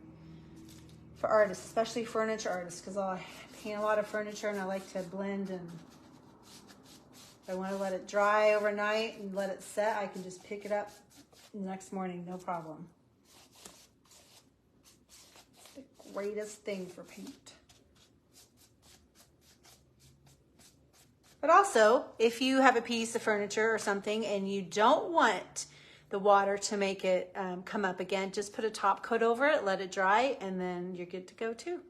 artists, especially furniture artists, because I paint a lot of furniture and I like to blend, and if I want to let it dry overnight and let it set, I can just pick it up the next morning, no problem. It's the greatest thing for paint. But also, if you have a piece of furniture or something and you don't want the water to make it come up again, just put a top coat over it, let it dry, and then you're good to go too.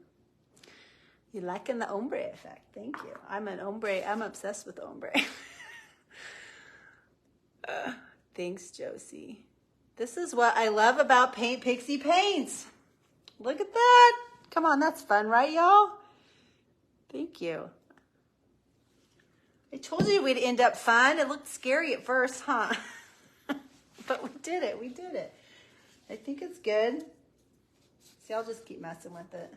You liking the ombre effect? Thank you. I'm obsessed with ombre. Thanks, Josie. This is what I love about Paint Pixie paints. Look at that. Come on, that's fun, right, y'all? Thank you. I told you we'd end up fun. It looked scary at first, huh? But we did it. We did it. I think it's good. See, I'll just keep messing with it.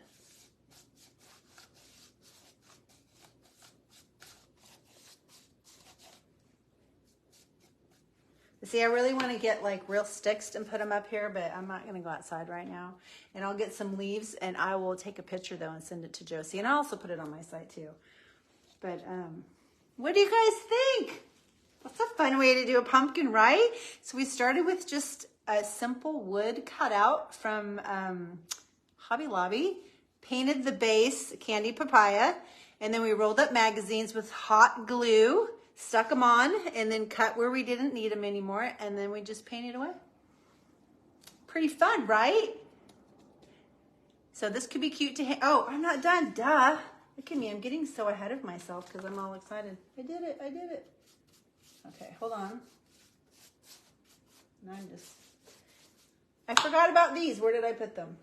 See, I really want to get like real sticks and put them up here, but I'm not going to go outside right now. And I'll get some leaves, and I will take a picture though and send it to Josie. And I'll also put it on my site too. But what do you guys think? That's a fun way to do a pumpkin, right? So we started with just a simple wood cutout from Hobby Lobby, painted the base candy papaya, and then we rolled up magazines with hot glue, stuck them on, and then cut where we didn't need them anymore, and then we just painted away. Pretty fun, right? So this could be cute to hang. Oh, I'm not done, duh. Look at me, I'm getting so ahead of myself because I'm all excited. I did it, I did it. Okay, hold on. Now I forgot about these. Where did I put them?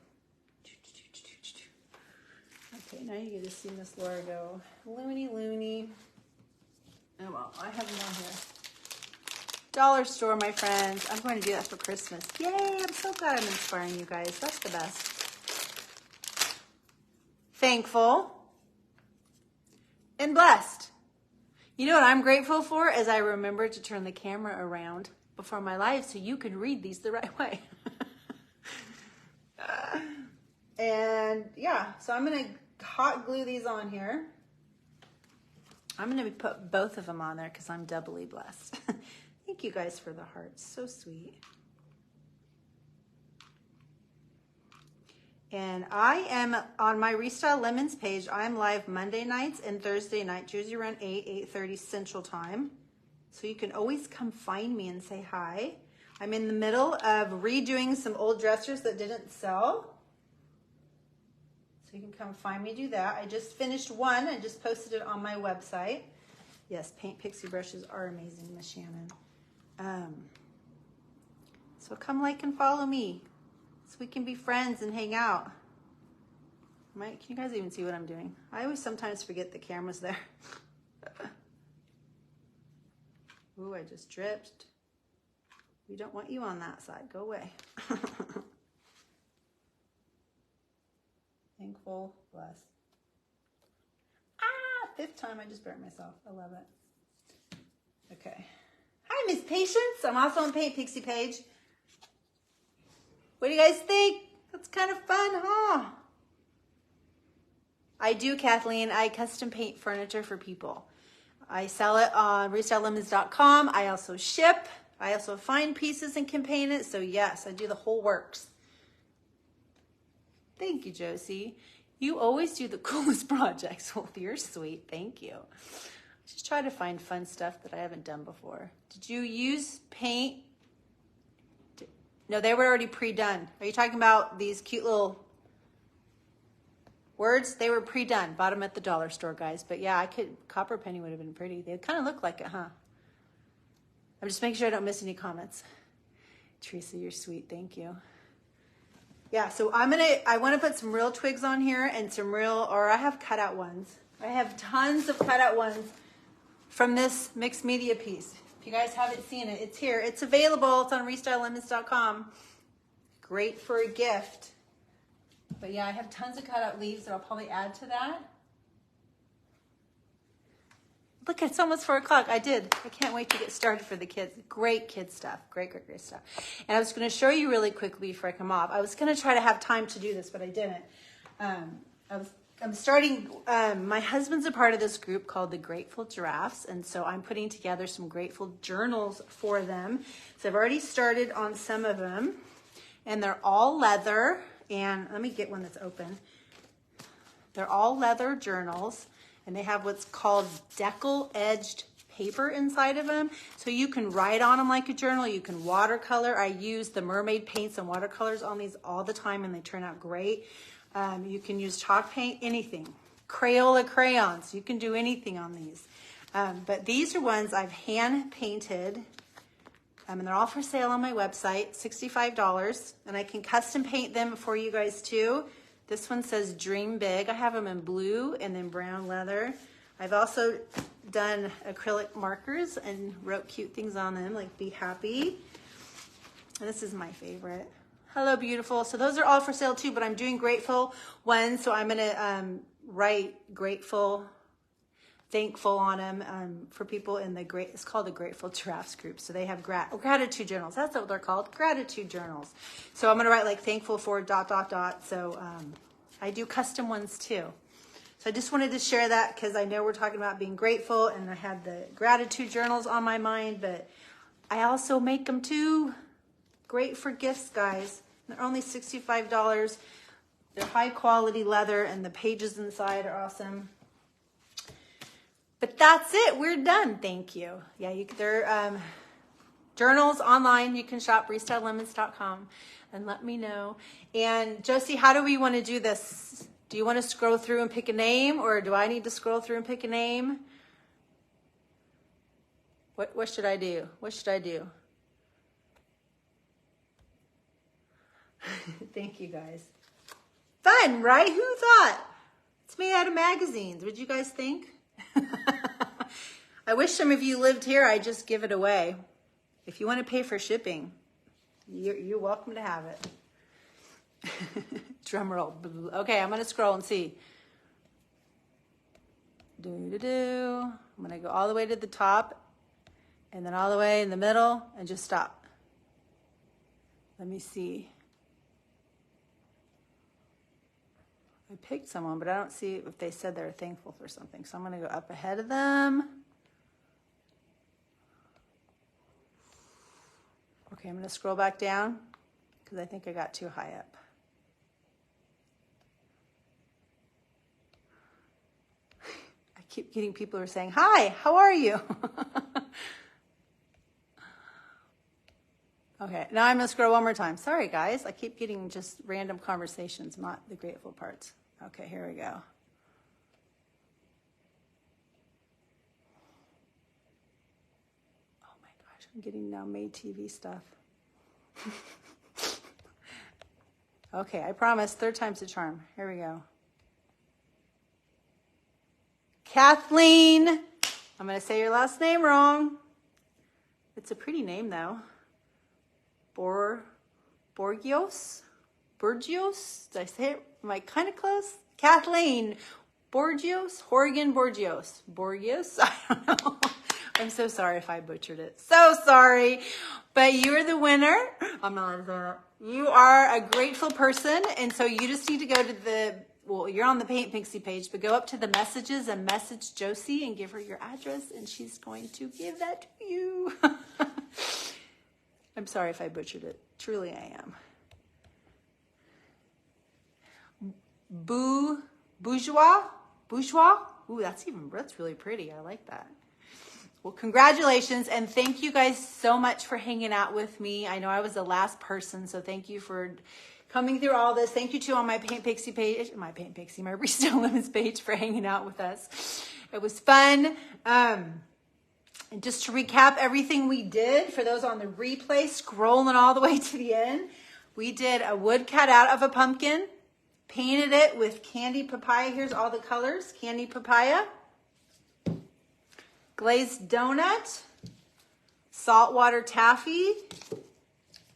Okay, now you get to see Miss Laura go loony loony. Oh well, I have more here. Dollar store, my friends. I'm going to do that for Christmas. Yay, I'm so glad I'm inspiring you guys. That's the best. Thankful and blessed. You know what I'm grateful for is I remembered to turn the camera around before my live so you can read these the right way. And yeah, so I'm going to hot glue these on here. I'm going to put both of them on there because I'm doubly blessed. Thank you guys for the hearts. So sweet. And I am on my Restyled Lemons page. I'm live Monday nights and Thursday nights, usually around 8:30 Central Time. So you can always come find me and say hi. I'm in the middle of redoing some old dressers that didn't sell. So you can come find me, do that. I just finished one. I just posted it on my website. Yes, Paint Pixie Brushes are amazing, Miss Shannon. So come like and follow me, so we can be friends and hang out. Can you guys even see what I'm doing? I always sometimes forget the camera's there. Ooh, I just dripped. We don't want you on that side. Go away. Thankful, blessed. Ah, 5th time I just burnt myself. I love it. Okay. Hi, Miss Patience. I'm also on Paint Pixie page. What do you guys think? That's kind of fun, huh? I do, Kathleen. I custom paint furniture for people. I sell it on restyledlemons.com. I also ship. I also find pieces and can paint it. So yes, I do the whole works. Thank you, Josie. You always do the coolest projects. Well, you're sweet. Thank you. Just try to find fun stuff that I haven't done before. Did you use paint? No, they were already pre-done. Are you talking about these cute little words? They were pre-done. Bought them at the dollar store, guys. But yeah, copper penny would have been pretty. They kind of look like it, huh? I'm just making sure I don't miss any comments. Teresa, you're sweet. Thank you. Yeah, so I want to put some real twigs on here and some real, or I have cutout ones. I have tons of cutout ones from this mixed media piece. If you guys haven't seen it, it's here. It's available. It's on restyledlemons.com. Great for a gift. But yeah, I have tons of cutout leaves that I'll probably add to that. Look, it's almost 4 o'clock. I can't wait to get started for the kids. Great kid stuff. Great stuff. And I was going to show you really quickly before I come off. I was going to try to have time to do this, but I didn't. I'm starting, my husband's a part of this group called the Grateful Giraffes, and so I'm putting together some grateful journals for them. So I've already started on some of them, and they're all leather, and let me get one that's open. They're all leather journals, and they have what's called decal-edged paper inside of them, so you can write on them like a journal. You can watercolor. I use the mermaid paints and watercolors on these all the time, and they turn out great. You can use chalk paint, anything. Crayola crayons, you can do anything on these. But these are ones I've hand painted, and they're all for sale on my website, $65, and I can custom paint them for you guys too. This one says Dream Big. I have them in blue and then brown leather. I've also done acrylic markers and wrote cute things on them, like Be Happy. And this is my favorite. Hello, beautiful. So those are all for sale too, but I'm doing grateful ones. So I'm going to write grateful, thankful on them for people in it's called the Grateful Giraffes group. So they have gratitude journals. That's what they're called, gratitude journals. So I'm going to write like thankful for ... So I do custom ones too. So I just wanted to share that because I know we're talking about being grateful, and I had the gratitude journals on my mind, but I also make them too. Great for gifts, guys. They're only $65. They're high quality leather, and the pages inside are awesome. But that's it. We're done. Thank you. Yeah, they're journals online. You can shop restyledlemons.com and let me know. And Josie, how do we want to do this? Do you want to scroll through and pick a name, or do I need to scroll through and pick a name? What should I do? What should I do? Thank you, guys. Fun, right? Who thought? It's made out of magazines. What'd you guys think? I wish some of you lived here. I'd just give it away. If you want to pay for shipping, you're welcome to have it. Drum roll. Okay, I'm going to scroll and see. I'm going to go all the way to the top, and then all the way in the middle, and just stop. Let me see. I picked someone, but I don't see if they said they're thankful for something. So I'm going to go up ahead of them. Okay, I'm going to scroll back down because I think I got too high up. I keep getting people who are saying, hi, how are you? Okay, now I'm going to scroll one more time. Sorry, guys. I keep getting just random conversations, not the grateful parts. Okay, here we go. Oh my gosh, I'm getting now made TV stuff. Okay, I promise, 3rd time's the charm. Here we go. Kathleen. I'm going to say your last name wrong. It's a pretty name, though. Borgios? Did I say it? Am I kind of close? Kathleen Borgios? Horgan Borgios? Borgios? I don't know. I'm so sorry if I butchered it. So sorry. But you're the winner. I'm not allowed to say that. You are a grateful person, and so you just need to go to the well, you're on the Paint Pixie page, but go up to the messages and message Josie and give her your address, and she's going to give that to you. I'm sorry if I butchered it. Truly, I am. Bourgeois? Ooh, that's really pretty. I like that. Well, congratulations, and thank you guys so much for hanging out with me. I know I was the last person, so thank you for coming through all this. Thank you too on my Paint Pixie page, my Restyled Lemons page for hanging out with us. It was fun. And just to recap everything we did, for those on the replay, scrolling all the way to the end, we did a wood cut out of a pumpkin, painted it with candy papaya. Here's all the colors. Candy papaya, glazed donut, saltwater taffy,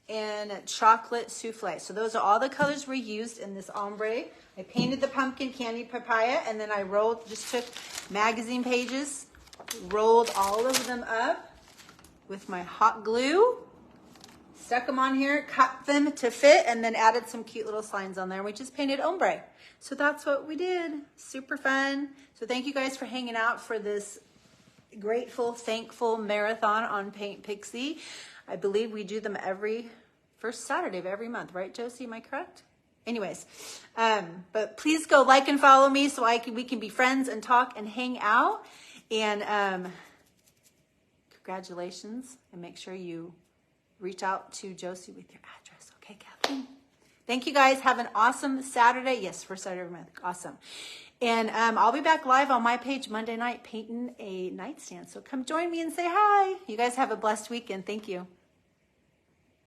and chocolate souffle. So those are all the colors we used in this ombre. I painted the pumpkin, candy papaya, and then I just took magazine pages, rolled all of them up with my hot glue, stuck them on here, cut them to fit, and then added some cute little signs on there. We just painted ombre. So that's what we did. Super fun. So thank you guys for hanging out for this grateful, thankful marathon on Paint Pixie. I believe we do them every first Saturday of every month, right, Josie? Am I correct? Anyways, but please go like and follow me so we can be friends and talk and hang out. And congratulations, and make sure you reach out to Josie with your address. Okay, Kathleen? Thank you guys. Have an awesome Saturday. Yes, first Saturday of the month. Awesome. And I'll be back live on my page Monday night painting a nightstand. So come join me and say hi. You guys have a blessed weekend. Thank you.